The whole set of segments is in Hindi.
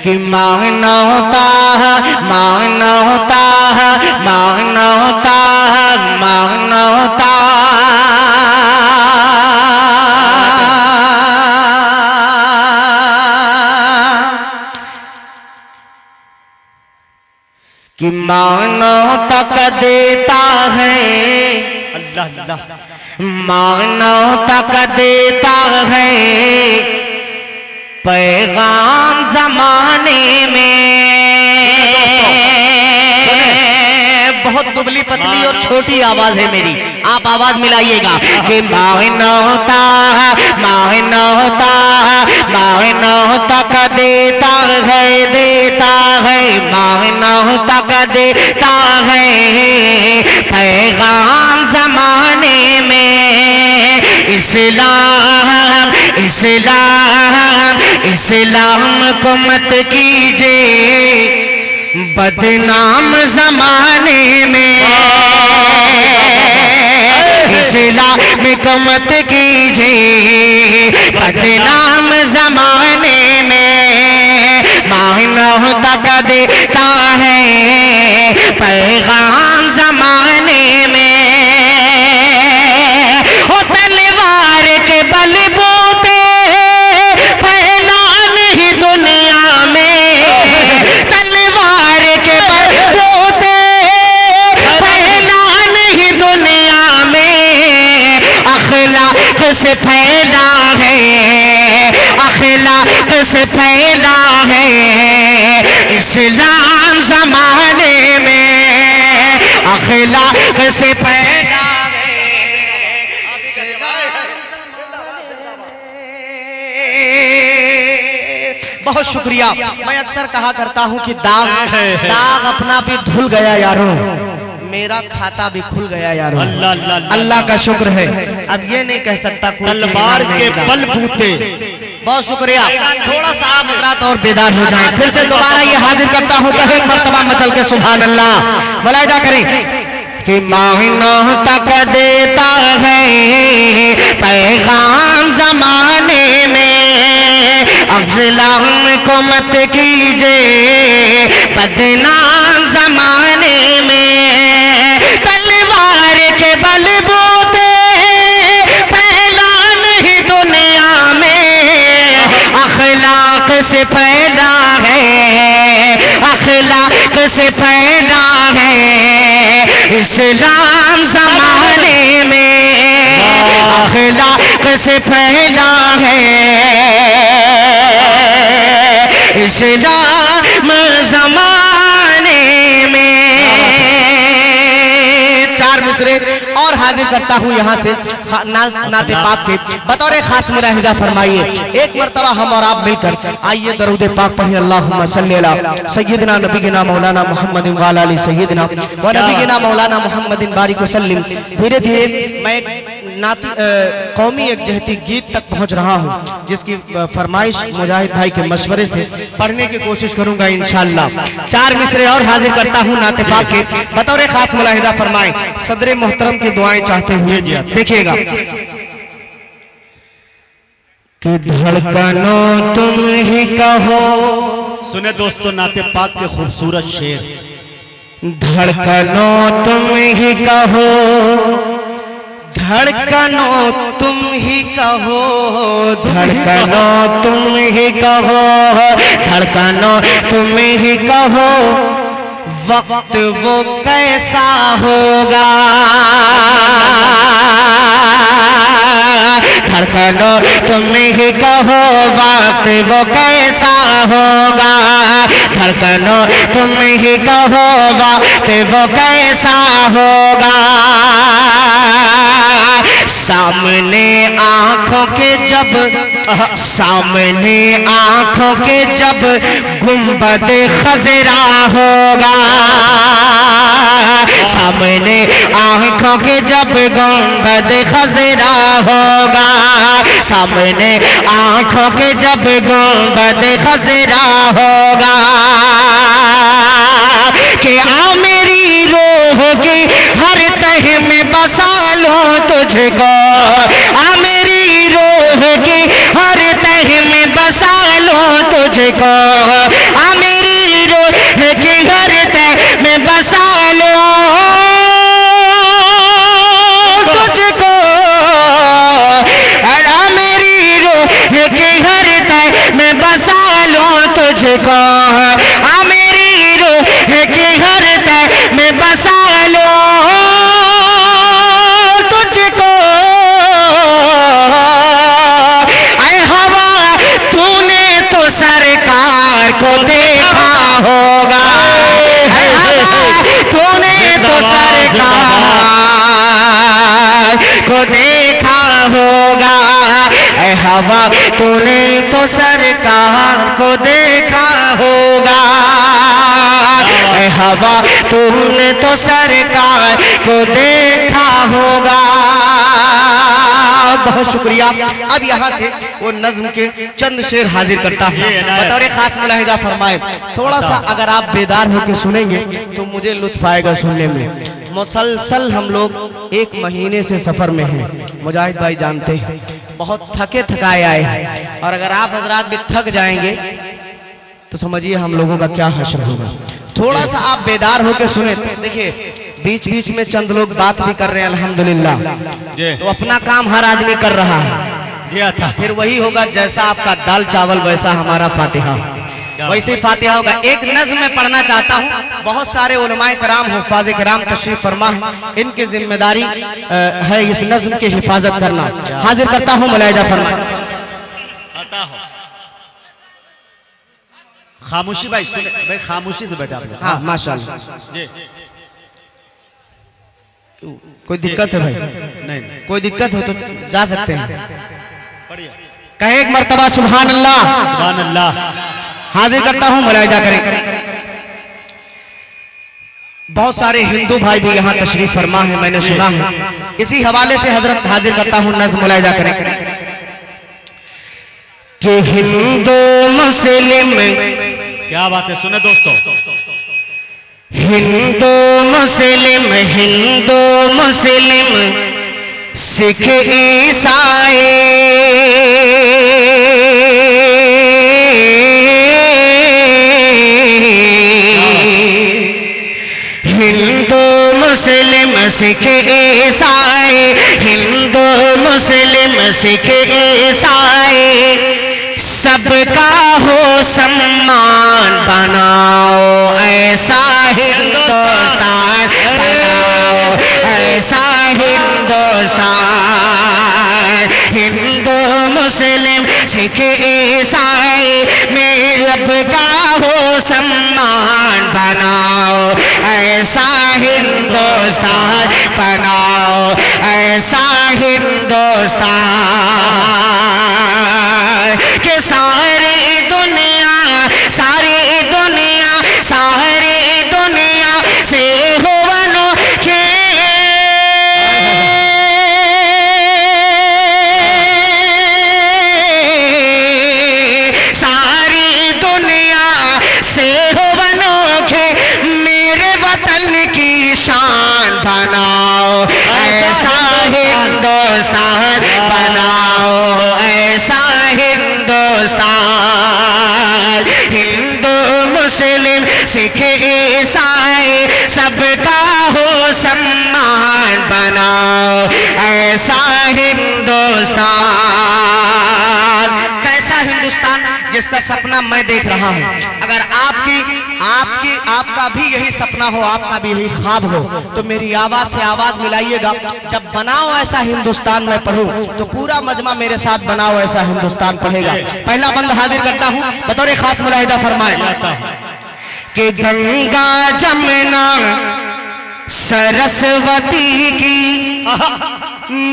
कि मानवता मानवता मानवता मानवता कि मानवता का देता है अल्लाह अल्लाह, मानवता का देता है पैगाम जमाने में। बहुत दुबली पतली और छोटी आवाज है मेरी, आप आवाज मिलाइएगा कि मानवता मानवता मानवता का देता है मानवता का देता है पैगाम जमाने में। इस्लाम इस्लाम इस्लाम को मत कीजिए बदनाम जमाने में। इस्लाम को मत कीजिए बदनाम जमाने में। मानवता का देता है पैगाम जमाने में। ओ तलवार के बलबूते फैलान ही दुनिया में। तलवार के बलबूते फैलान ही दुनिया में। अखलाक से फैला है अखलाक से फैला है इस्लाम जमाने में। अखलाक से फैला है इस्लाम जमाने में। बहुत शुक्रिया। मैं अक्सर कहा करता हूं कि दाग अपना भी धुल गया यारों, मेरा खाता भी खुल गया यारों। अल्लाह अल्लाह, अल्लाह का शुक्र है। अब ये नहीं कह सकता तलवार के बलबूते। बहुत शुक्रिया। थोड़ा सा आप हजरात और बेदार हो जाएं। फिर से दोबारा ये हाजिर करता हूं कि एक मर्तबा मचल के सुभान अल्लाह मुलाहिदा करें कि मानवता का देता है पैगाम जमाने में। इस्लाम को मत कीजिए बदनाम जमाने में। तलवार के बलबूते फैलान ही दुनिया में। अखलाक से फैला है अखलाक से फैला है इस्लाम जमाने में। अखलाक से फैला है इस्लाम जमाने में। चार मिसरे और हाजिर करता हूं यहां से नाते पाक के बतौर खास मुराहिदा फरमाइए। एक मर्तबा हम और आप मिलकर आइए दरूद पाक पढ़िए। अल्लाहुम्मा सल्ली अला सय्यिदना नबीना मौलाना मुहम्मदिन व अला आलि सय्यिदना व नबीना मौलाना मुहम्मदिन बारिक वसल्लिम। धीरे धीरे मैं कौमी एक जहती गीत तक पहुंच रहा हूं जिसकी फरमाइश मुजाहिद भाई के मशवरे से पढ़ने की कोशिश करूंगा इंशाअल्लाह। चार मिसरे और हाजिर करता हूं नाते पाक के बतौर खास मुलाहिदा फरमाएं। सदरे मोहतरम की दुआएं चाहते हुए देखिएगा कि धड़कनों तुम ही कहो। सुने दोस्तों नाते पाक के खूबसूरत शेर। धड़कनों तुम ही कहो धड़कनों तुम ही कहो धड़कनों तुम ही कहो धड़कनों तुम ही कहो वक्त वो कैसा होगा। धड़कनों तुम ही कहो वक्त वो कैसा होगा। धड़कनों तुम ही कहो वक्त वो कैसा होगा। सामने आंखों के जब सामने आंखों के जब गुंबद खजरा होगा। सामने आंखों के जब गुंबद खजरा होगा। सामने आंखों के जब गुंबद खजरा होगा। कि आ मेरी रूह की हर तह में बसा लो तुझको। आ मेरी रूह की हर तह में बसा लो तुझको। आ हवा तूने तो सरकार को देखा होगा, ऐ हवा तूने तो सरकार को देखा होगा। बहुत शुक्रिया। अब यहाँ से वो नज्म के चंद शेर हाजिर करता हूँ, बतौर खास मुलाहिदा फरमाए। थोड़ा सा अगर आप बेदार होकर सुनेंगे तो मुझे लुत्फ आएगा सुनने में। मुसलसल हम लोग 1 महीने से सफर में हैं, मुजाहिद भाई जानते हैं, बहुत थके थकाए आए हैं, और अगर आप हजरात भी थक जाएंगे तो समझिए हम लोगों का क्या हश्र होगा। थोड़ा सा आप बेदार होकर सुने तो देखिए बीच बीच में चंद लोग बात भी कर रहे हैं अल्हम्दुलिल्लाह, तो अपना काम हर आदमी कर रहा है, फिर वही होगा जैसा आपका दाल चावल वैसा हमारा फातिहा, वैसे ही फातिहा होगा। एक नज़्म में पढ़ना चाहता हूँ, बहुत सारे उलमाए कराम हुफ़ाज़ किराम तशरीफ फरमा है, इनकी जिम्मेदारी है इस नज़्म की हिफाजत करना। हाजिर करता हूँ, मुलाहिदा फरमाएं। खामोशी भाई सुने भाई, खामोशी से बैठा। हाँ माशाल्लाह। कोई दिक्कत है भाई? नहीं, कोई दिक्कत हो तो जा सकते हैं। कहे एक मर्तबा सुभान अल्लाह। सुभान अल्लाह। हाजिर करता हूँ, मुलाहिदा करें। बहुत सारे हिंदू भाई भी यहाँ तशरीफ फरमा है, मैंने सुना है। इसी हवाले से हजरत हाजिर करता हूँ नज़्म, मुलाहिदा करें कि हिंदू मुस्लिम, क्या बात है, सुने दोस्तों, हिंदू मुस्लिम, हिंदू मुस्लिम, सिख ईसाई, हिंदू मुस्लिम सिख ईसाई, हिंदू मुस्लिम सिख ईसाई, सबका हो सम्मान बनाओ ऐसा हिंदुस्तान, बनाओ ऐसा हिंदुस्तान। हिंदू मुस्लिम सिख ईसाई में सबका हो सम्मान बनाओ ऐसा हिंदुस्तान, बनाओ ऐसा हिंदुस्तान के सारी दुनिया, सारी दुनिया, सारी दुनिया से हो अनोखे, सारी दुनिया से हो अनोखे, मेरे वतन की शान बनाओ ऐसा हिंदुस्तान, बनाओ ऐसा हिंदुस्तान। हिंदू मुस्लिम सिख ईसाई सबका हो सम्मान बनाओ ऐसा हिंदुस्तान। कैसा हिंदुस्तान? जिसका सपना मैं देख रहा हूँ। अगर आपका भी यही सपना हो, आपका भी यही ख्वाब हो, तो मेरी आवाज से आवाज मिलाइएगा। जब बनाओ ऐसा हिंदुस्तान मैं पढ़ूं तो पूरा मजमा मेरे साथ बनाओ ऐसा हिंदुस्तान पढ़ेगा। पहला बंद हाजिर करता हूं, बतौर खास मुलाहिदा फरमाए कि गंगा जमुना सरस्वती की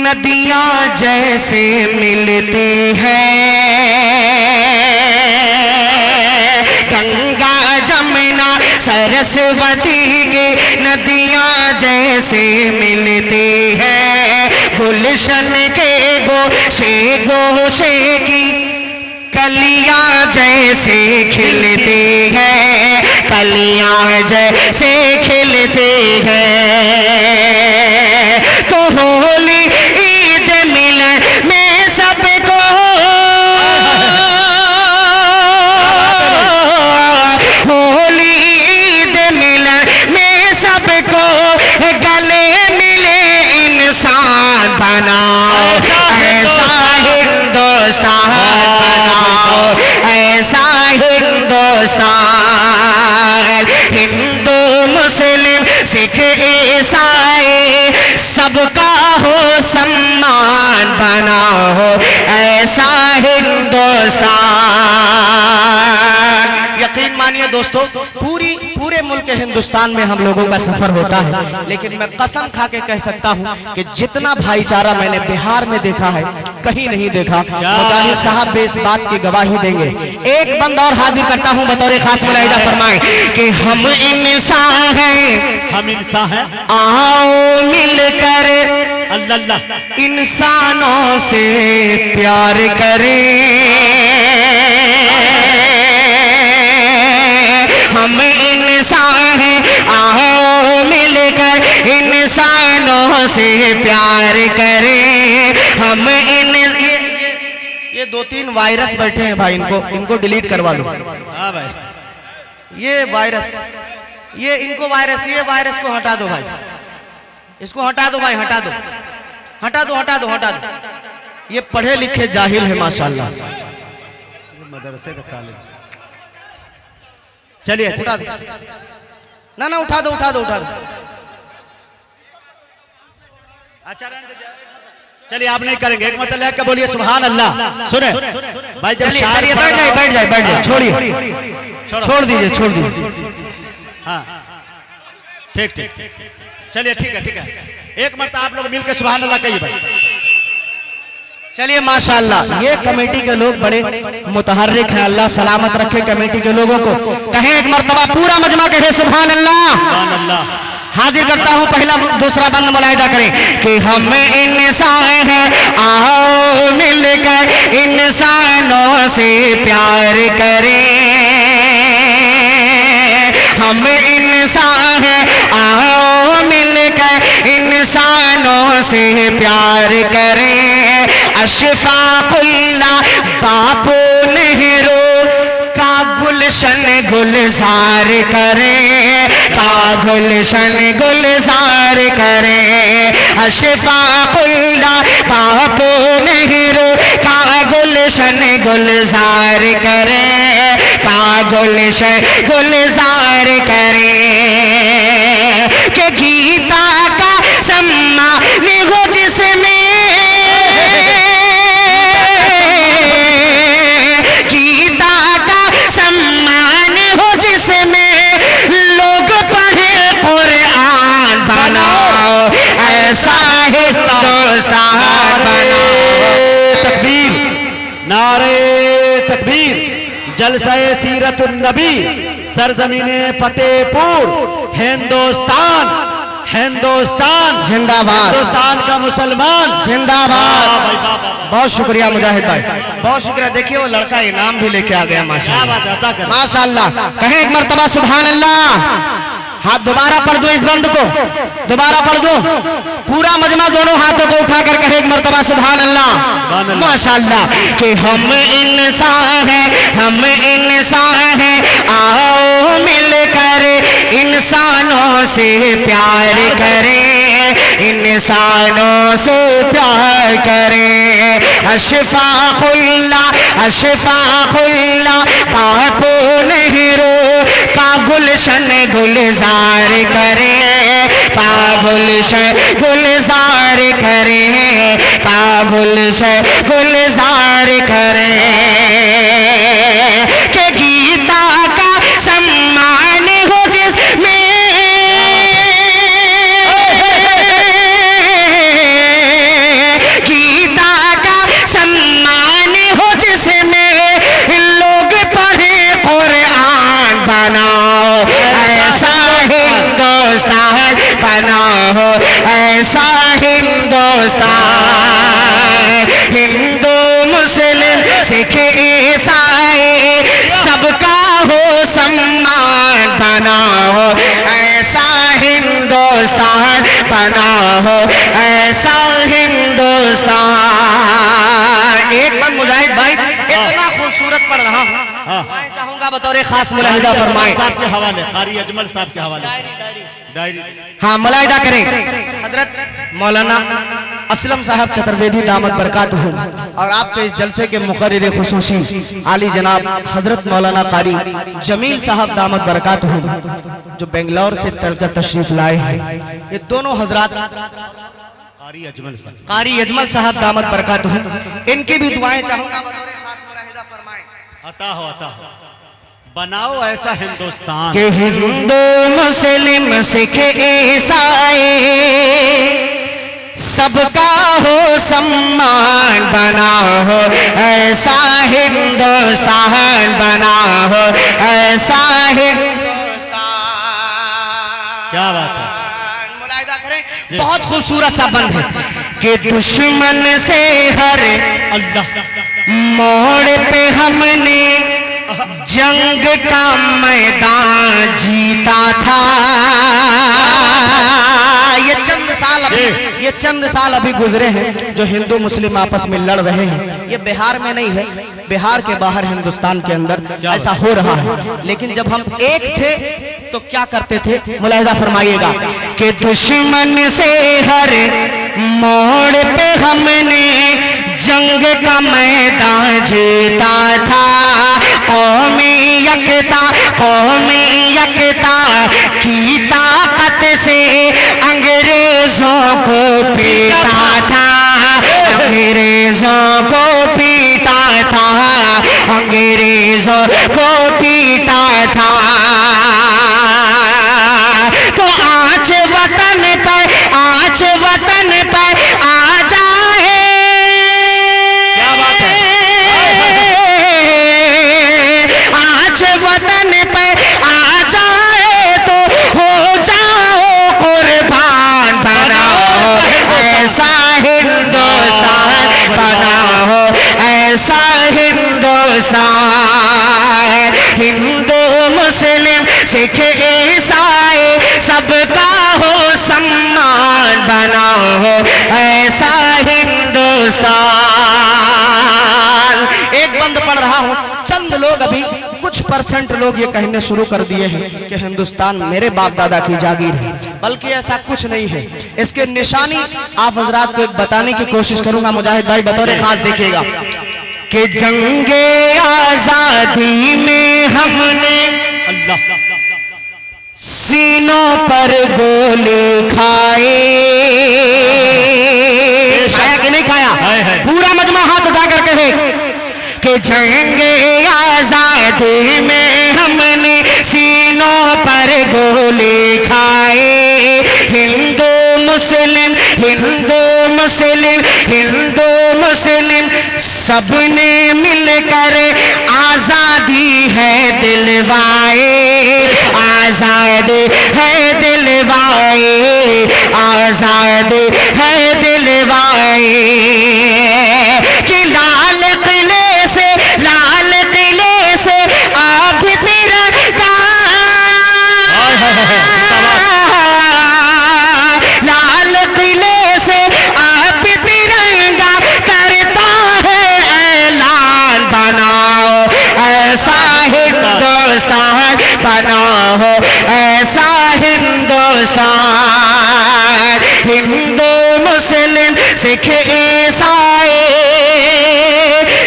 नदियां जैसे मिलती हैं, गंगा जमुना सरस्वती की नदियां जैसे मिलती हैं, गुलशन के गोशे गोशे की कलियां जैसे खिलती हैं, कलियां जैसे खिलती हैं। तो होली ईद मिलन में सबको, होली ईद मिलन में सबको गले मिले इंसान बनाओ ऐसा हिंदुस्तान, बनाओ ऐसा हिंदुस्तान। हिंदू मुस्लिम सिख ईसाई सबका हो सम्मान बनाओ ऐसा हिंदुस्तान। यकीन मानिए दोस्तों, पूरे मुल्क हिंदुस्तान में हम लोगों का सफर होता है, लेकिन मैं कसम खा के कह सकता हूं कि जितना भाईचारा मैंने बिहार में देखा है कहीं नहीं देखा। मुजाहिद साहब बे इस बात की गवाही देंगे। एक बंद और हाजिर करता हूँ बतौर खास मुलाहिदा फरमाएं कि हम इंसान हैं, हम इंसान हैं, आओ मिलकर अल्लाह इंसानों से प्यार करें। हम इंसान हैं, आओ मिलकर इंसानों से प्यार करें। हम इन ये 2-3 वायरस बैठे हैं भाई, इनको डिलीट करवा लो। हाँ भाई, ये वायरस, ये इनको वायरस, ये वायरस को हटा दो भाई, इसको हटा दो भाई, हटा दो, हटा दो, हटा दो, हटा दो। ये पढ़े लिखे जाहिल है माशाल्लाह। मदरसे का तालिब। चलिए उठा दो, ना ना उठा दो, उठा दो, उठा दो। अच्छा चलिए आप नहीं करेंगे, एक मतलब लेकर बोलिए सुभान अल्लाह। सुने भाई, चलिए चलिए बैठ जाए, बैठ जाए, बैठ जाए, छोड़िए, छोड़ दीजिए, छोड़ दीजिए। हाँ ठीक ठीक, चलिए ठीक है, ठीक है। एक मरतबा आप लोग मिलकर सुभान अल्लाह कहिए भाई। चलिए माशाल्लाह, ये कमेटी के लोग बड़े मुतहर्रिक हैं। अल्लाह सलामत रखे कमेटी के लोगों को। कहें एक मरतबा पूरा मजमा कहे सुभान अल्लाह। सुभान अल्लाह। हाजिर करता हूँ पहला दूसरा बंद मुलाहिदा करें कि हम इंसान हैं, आओ मिलकर इंसानों से प्यार करें। हम इंसान हैं, आओ मिलकर इंसानों से प्यार करें। अशफाकुल्लाह बापू नेहरू का गुलशन गुलजार करें, का गुलशन गुलजार करें। अशफाकुल्लाह बापू नेहरू का गुलशन गुलजार करें, का गुलशन गुलजार करें। कि गीता का सम्मान हो जिसमें, तकबीर, नारे तकबीर। जलसाए सीरतुन नबी, सरजमीने फतेहपुर, हिंदुस्तान, हिंदुस्तान जिंदाबाद, हिंदुस्तान का मुसलमान जिंदाबाद। बहुत शुक्रिया मुजाहिद भाई, बहुत शुक्रिया। देखिए वो लड़का इनाम भी लेके आ गया माशाल्लाह, माशाल्लाह। कहें एक मर्तबा सुभान अल्लाह। हाथ दोबारा पढ़ दो, इस बंद को दोबारा पढ़ दो, पूरा मजमा दोनों हाथों को उठाकर कहे एक मर्तबा सुभान अल्लाह, माशाल्लाह। कि हम इंसान हैं, हम इंसान हैं, आओ मिलकर इंसानों से प्यार करें, इंसानों से प्यार करें। अशफाकुल्लाह, अशफाकुल्लाह बापू नेहरू का गुलशन गुलजार करें, का गुलशन गुलजार करें, का गुलशन गुलजार करें। कि गीता का सम्मान हो जिसमें, गीता का सम्मान हो जिसमें लोग पढ़े कुरान बनाओ, ऐसा हिंदुस्तान बनाओ, ऐसा हिंदुस्तान। हिंदू मुस्लिम सिख ईसाई सबका हो सम्मान बनाओ, ऐसा हिंदुस्तान बनाओ, ऐसा हिंदुस्तान। एक बार मुजाहिद भाई इतना खूबसूरत पढ़ रहा हूँ, मैं चाहूंगा बतौर खास मुलाहिदा फरमाएं साहब के हवाले, कारी अजमल साहब के हवाले, डायरी। हाँ मुलाहिदा करें। हजरत मौलाना असलम साहब चतुर्वेदी दामत बरकातहू और आपके इस जलसे के मुकर्रिर खुसूसी आली जनाब हजरत मौलाना कारी जमील साहब दामत बरकातहू जो बेंगलोर से चलकर तशरीफ लाए हैं। ये दोनों हजरात कारी अजमल साहब दामत बरकातहू, इनकी भी दुआएं चाहूंगा बतौर खास मुलाहिदा फरमाएं। अता हो, बनाओ ऐसा हिंदुस्तान कि हिंदू मुस्लिम सिख ईसाई सबका हो सम्मान बना हो, ऐसा हिंदुस्तान बना हो, ऐसा हिंदुस्तान। क्या बात है, मुलाहिदा करें, बहुत खूबसूरत सा बंद है कि दुश्मन से हर अल्लाह मोड़ पे हमने जंग का मैदान जीता था। ये चंद साल अभी गुजरे हैं जो हिंदू मुस्लिम आपस में लड़ रहे हैं। ये बिहार में नहीं है, बिहार के बाहर हिंदुस्तान के अंदर ऐसा हो रहा है। लेकिन जब हम एक थे तो क्या करते थे, मुलाहिदा फरमाइएगा कि दुश्मन से हर मोड़ पे हमने जंग का मैदान जीता था। कौमी यकता की ताकत से अंग्रेजों को पीता था, अंग्रेजों को पीता था, अंग्रेजों को पीता था। तो आज वतन पर आ जाए, क्या बात है, आज वतन पे आ जाए तो हो जाओ कुर्बान बनाओ, ऐसा हिंदुस्तान बनाओ, ऐसा हिंदुस्तान। हिंदू मुस्लिम सिख ईसाई सबका हो सम्मान बनाओ, ऐसा हिंदुस्तान। एक बंद पढ़ रहा हूं, चंद लोग अभी कुछ % लोग ये कहने शुरू कर दिए हैं कि हिंदुस्तान मेरे बाप दादा की जागीर है, बल्कि ऐसा कुछ नहीं है। इसके निशानी आप हजरात को एक बताने की कोशिश करूंगा, मुजाहिद भाई बतौर खास देखिएगा कि जंगे आजादी में हमने अल्लाह सीनों पर गोली खाए, खाया कि नहीं खाया? पूरा मजमा हाथ उठा कर कहे कि जंगे आजादी में हमने सीनों पर गोली खाए। हिंदू मुस्लिम सबने मिलकर आजादी है दिलवाए, आजादी है दिलवाए, आजादी है दिलवाए। कि लाल किले से आग तिरंगा, लाल किले से आप तिरंगा करता है ऐलान, बनाओ ऐसा हिंदुस्तान बनाओ, ऐसा हिंदुस्तान। हिंदू मुस्लिम सिख ईसाई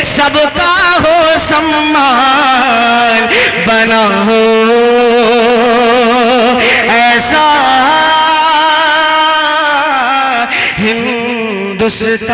सबका हो सम्मान बनाओ, ऐसा हिंदुस्तान।